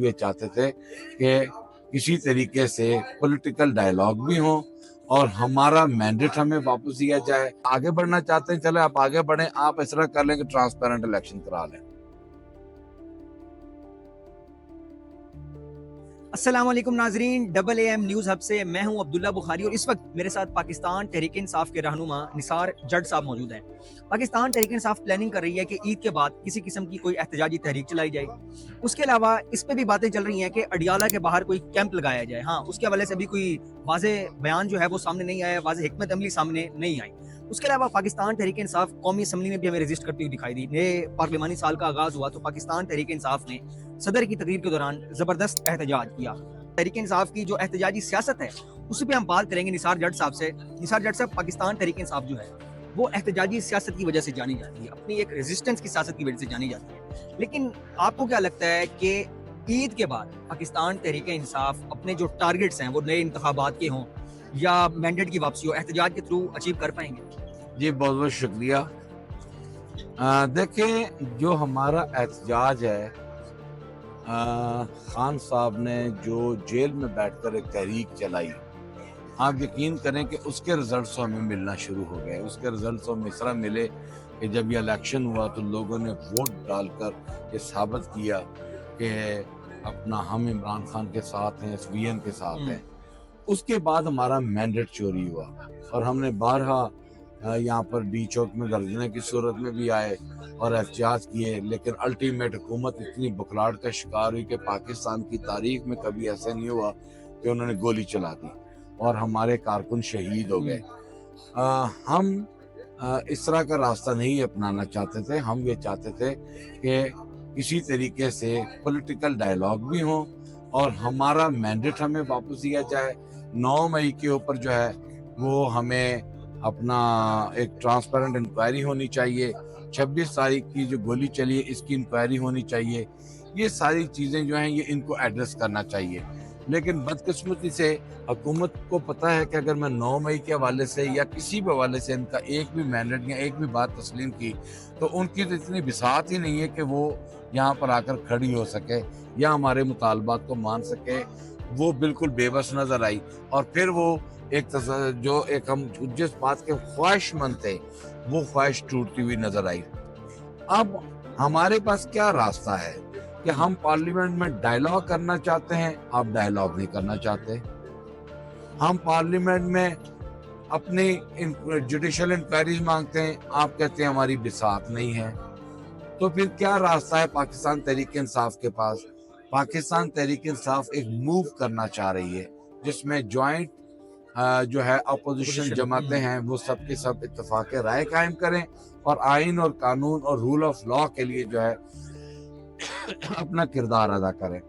ये चाहते थे कि किसी तरीके से पॉलिटिकल डायलॉग भी हो और हमारा मैंडेट हमें वापस दिया जाए। आगे बढ़ना चाहते हैं, चले आप आगे बढ़ें, आप इस तरह कर लें कि ट्रांसपेरेंट इलेक्शन करा लें। अस्सलाम वालेकुम नाजरीन, डबल AM न्यूज़ हब से मैं हूं अब्दुल्ला बुखारी और इस वक्त मेरे साथ पाकिस्तान तहरीक इंसाफ के रहनुमा निसार जट साहब मौजूद हैं। पाकिस्तान तहरीक इंसाफ प्लानिंग कर रही है कि ईद के बाद किसी किस्म की कोई एहतजाजी तहरीक चलाई जाए। उसके अलावा इस पे भी बातें चल रही हैं कि अडियाला के बाहर कोई कैंप लगाया जाए। हाँ, उसके हवाले से अभी कोई वाज़े बयान जो है वो सामने नहीं आया, वाज़े हिकमत अमली सामने नहीं आई। उसके अलावा पाकिस्तान तहरीक इंसाफ कौमी असम्बली में भी हमें रजिस्ट करती हुई दिखाई दी। नए पार्लिमानी साल का आगाज़ हुआ तो पाकिस्तान तहरीक इंसाफ ने सदर की तकरीर के दौरान ज़बरदस्त एहतजाज किया। तहरीक इंसाफ की जो एहतजाजी सियासत है उस पर हम बात करेंगे निसार जट साहब से। निसार जट साहब, पाकिस्तान तहरीक इंसाफ जो है वो एहतजाजी सियासत की वजह से जानी जाती है, अपनी एक रेजिस्टेंस की सियासत की वजह से जानी जाती है। लेकिन आपको क्या लगता है कि ईद के बाद पाकिस्तान तहरीक इंसाफ अपने जो टारगेट्स हैं वो नए इंतखाबात के हों या मैंडेट की वापसी हो, एहतजाज के थ्रू अचीव कर पाएंगे? जी बहुत बहुत शुक्रिया। देखें, जो हमारा एहतजाज है, खान साहब ने जो जेल में बैठकर एक तहरीक चलाई, आप यकीन करें कि उसके रिजल्ट्स हमें मिलना शुरू हो गए। उसके रिजल्ट्स हमें इस तरह मिले कि जब ये इलेक्शन हुआ तो लोगों ने वोट डालकर ये साबित किया कि अपना हम इमरान खान के साथ हैं, SVN के साथ हैं। उसके बाद हमारा मैंडेट चोरी हुआ और हमने बारहा यहाँ पर डी चौक में गर्जने की सूरत में भी आए और एहतजाज किए, लेकिन अल्टीमेट हुकूमत इतनी बुखलाहट का शिकार हुई कि पाकिस्तान की तारीख में कभी ऐसा नहीं हुआ कि उन्होंने गोली चला दी और हमारे कारकुन शहीद हो गए। हम इस तरह का रास्ता नहीं अपनाना चाहते थे। हम ये चाहते थे कि किसी तरीके से पॉलिटिकल डायलॉग भी हो और हमारा मैंडेट हमें वापस दिया जाए। 9 मई के ऊपर जो है वो हमें अपना एक ट्रांसपेरेंट इंक्वायरी होनी चाहिए। 26 तारीख की जो गोली चली है इसकी इंक्वायरी होनी चाहिए। ये सारी चीज़ें जो हैं ये इनको एड्रेस करना चाहिए। लेकिन बदकिस्मती से हुकूमत को पता है कि अगर मैं 9 मई के हवाले से या किसी भी हवाले से इनका एक भी मैंडेट या एक भी बात तस्लीम की तो उनकी तो इतनी बिसात ही नहीं है कि वो यहाँ पर आकर खड़ी हो सके या हमारे मुतालबात को मान सके। वो बिल्कुल बेबस नज़र आई और फिर वो जो एक हम जिस बात के ख्वाहिशमंद थे वो ख्वाहिश टूटती हुई नजर आई। अब हमारे पास क्या रास्ता है कि हम पार्लियामेंट में डायलॉग करना चाहते हैं, आप डायलॉग नहीं करना चाहते। हम पार्लियामेंट में अपनी जुडिशल इंक्वायरीज मांगते हैं, आप कहते हैं हमारी बिसात नहीं है। तो फिर क्या रास्ता है पाकिस्तान तहरीक इंसाफ के पास? पाकिस्तान तहरीक इंसाफ एक मूव करना चाह रही है जिसमें ज्वाइंट जो है अपोजिशन जमातें हैं वो सब के सब इत्तेफाक राय कायम करें और आइन और कानून और रूल ऑफ लॉ के लिए जो है अपना किरदार अदा करें।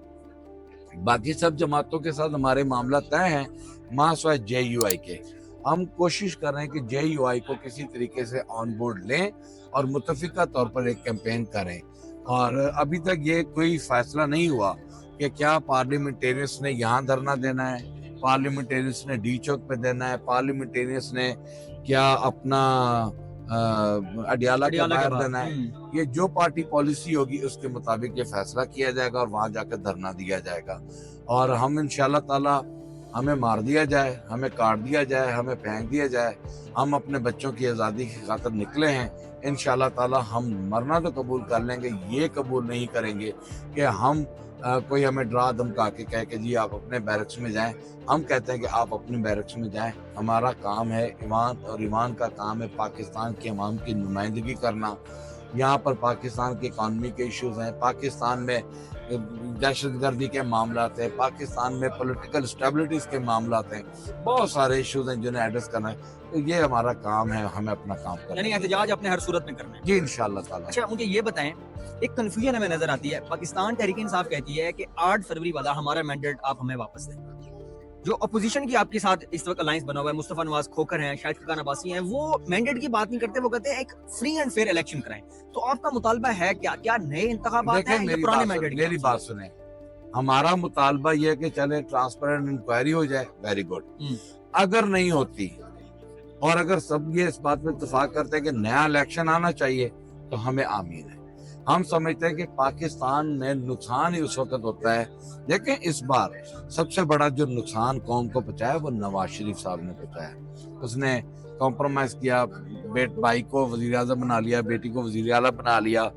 बाकी सब जमातों के साथ हमारे मामला तय हैं, मासवाए JUI के। हम कोशिश कर रहे हैं कि JUI को किसी तरीके से ऑन बोर्ड लें और मुतफिका तौर पर एक कैंपेन करें। और अभी तक ये कोई फैसला नहीं हुआ कि क्या पार्लियामेंटेरियंस ने यहाँ धरना देना है, पार्लियामेंटेरियंस ने डी चौक पे देना है, पार्लियामेंटेरियंस ने क्या अपना अडियाला के बाहर देना है। ये जो पार्टी पॉलिसी होगी उसके मुताबिक ये फैसला किया जाएगा और वहां जाकर धरना दिया जाएगा। और हम इंशाल्लाह ताला, हमें मार दिया जाए, हमें काट दिया जाए, हमें फेंक दिया जाए, हम अपने बच्चों की आज़ादी की खातिर निकले हैं। इंशाल्लाह ताला हम मरना तो कबूल कर लेंगे, ये कबूल नहीं करेंगे कि हम कोई हमें डरा धमका के कहे कि जी आप अपने बैरक्स में जाएं। हम कहते हैं कि आप अपने बैरक्स में जाएं। हमारा काम है ईमान, और ईमान का काम है पाकिस्तान के अवाम की नुमाइंदगी करना। यहाँ पर पाकिस्तान की इकानमी के इश्यूज हैं, पाकिस्तान में दहशतगर्दी के मामला हैं, पाकिस्तान में पॉलिटिकल स्टेबिलिटीज के मामला हैं, बहुत सारे इश्यूज हैं जिन्हें एड्रेस करना है। तो ये हमारा काम है, हमें अपना काम करना है। यानी एहतजाज अपने हर सूरत में करना है जी इंशाल्लाह ताला। अच्छा, मुझे ये बताएं, एक कंफ्यूजन हमें नजर आती है। पाकिस्तान तहरीक इंसाफ कहती है कि 8 फरवरी वाला हमारा मैंडेट आप हमें वापस दें। जो अपोजिशन की आपके साथ इस वक्त अलायंस बना हुआ है, मुस्तफा नवाज खोखर हैं, शाहिद खान अब्बासी हैं, वो मैंडेट की बात नहीं करते, वो कहते हैं एक फ्री एंड फेयर इलेक्शन कराएं। तो आपका मुतालबा है क्या? क्या नए इंतखाबात हैं या पुराने मैंडेट? मेरी बात सुने, हमारा मुतालबा ये है कि चले ट्रांसपेरेंट इंक्वायरी हो जाए, वेरी गुड। अगर नहीं होती और अगर सब ये इस बात पे इत्तेफाक करते हैं कि नया इलेक्शन आना चाहिए तो हमें आमीन है। हम समझते हैं कि पाकिस्तान में नुकसान ही उस वक्त होता है। लेकिन इस बार सबसे बड़ा जो नुकसान कौम को पहुंचाया वो नवाज शरीफ साहब ने पहुंचाया। उसने कॉम्प्रोमाइज किया, भाई को वजीर आजम बना लिया, बेटी को वजीर आला बना लिया,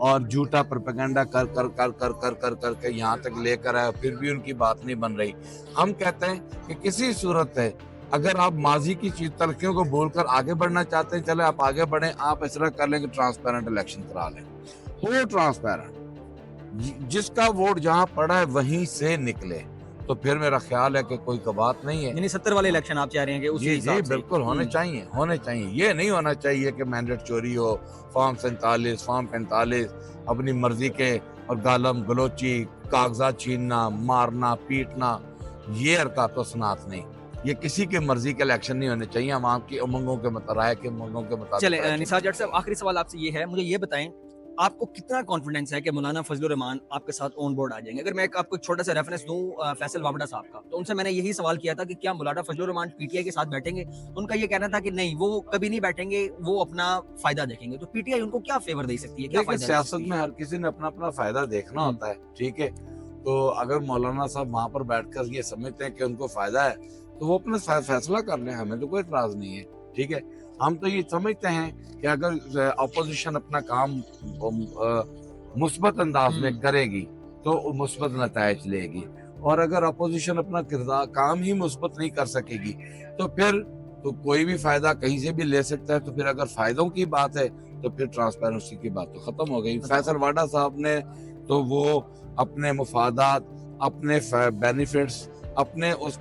और झूठा प्रोपेगेंडा कर कर कर कर कर कर कर के यहाँ तक लेकर आया, फिर भी उनकी बात नहीं बन रही। हम कहते हैं कि किसी सूरत है अगर आप माजी की चीज तलखियों को बोलकर आगे बढ़ना चाहते हैं, चले आप आगे बढ़ें। आप इस तरह कर लें कि ट्रांसपेरेंट इलेक्शन करा लें, हो ट्रांसपेरेंट, जिसका वोट जहां पड़ा है वहीं से निकले, तो फिर मेरा ख्याल है कि कोई बात नहीं है। यानी 70 वाले इलेक्शन आप चाह रहे हैं कि उसी जी हिसाब जी से? बिल्कुल होने चाहिए, होने चाहिए। ये नहीं होना चाहिए कि मैंडेट चोरी हो, फॉर्म 47 फॉर्म 45 अपनी मर्जी के, और गालम गलोची, कागजात छीनना, मारना, पीटना, ये हरकत तो सनात नहीं। ये किसी के मर्जी के इलेक्शन नहीं होने चाहिए। हम आपकी उमंगों के राय के उमंगों के मुताबिक। चले निसार जट साहब, आखिरी सवाल आपसे ये है, मुझे ये बताएं आपको कितना कॉन्फिडेंस है कि मौलाना फजलुर रहमान आपके साथ ऑन बोर्ड आ जाएंगे? अगर मैं आपको एक छोटा सा रेफरेंस दूं फैसल वावड़ा साहब का, तो उनसे मैंने यही सवाल किया था कि क्या मौलाना फजलुर रहमान पीटीआई के साथ बैठेंगे, तो उनका ये कहना था कि नहीं, वो कभी नहीं बैठेंगे, वो अपना फायदा देखेंगे। तो पीटीआई उनको क्या फेवर दे सकती है, क्या देखिए, फायदा दे सियासत सकती में है? हर किसी ने अपना अपना फायदा देखना होता है, ठीक है। तो अगर मौलाना साहब वहां पर बैठकर ये समझते हैं कि उनको फायदा है, तो वो अपना फैसला कर लें, हमें तो कोई इतराज नहीं है, ठीक है। हम तो ये समझते हैं कि अगर अपोजिशन अपना काम मुस्बत अंदाज में करेगी तो मुस्बत नतायज लेगी, और अगर अपोजिशन अपना किरदार काम ही मुस्बत नहीं कर सकेगी तो फिर तो कोई भी फायदा कहीं से भी ले सकता है। तो फिर अगर फायदों की बात है तो फिर ट्रांसपेरेंसी की बात तो खत्म हो गई। फैसल वाडा साहब ने तो वो अपने मुफादात, अपने बेनिफिट्स, अपने उस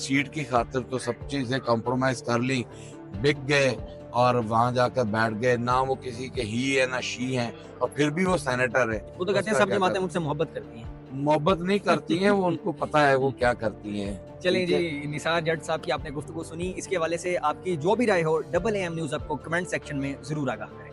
सीट की खातिर तो सब चीजें कॉम्प्रोमाइज कर ली, बिक गए और वहां जाकर बैठ गए। ना वो किसी के ही है ना शी हैं, और फिर भी वो सेनेटर है। वो तो कहते हैं उसका सब क्या जमातें कर- मुझसे मोहब्बत करती हैं। मोहब्बत नहीं करती हैं, वो उनको पता है वो क्या करती हैं। चलें ठीक है? जी, निसार जट साहब की आपने गुफ्तगू सुनी, इसके हवाले से आपकी जो भी राय हो AA न्यूज़ आपको कमेंट सेक्शन में जरूर आगाह करें।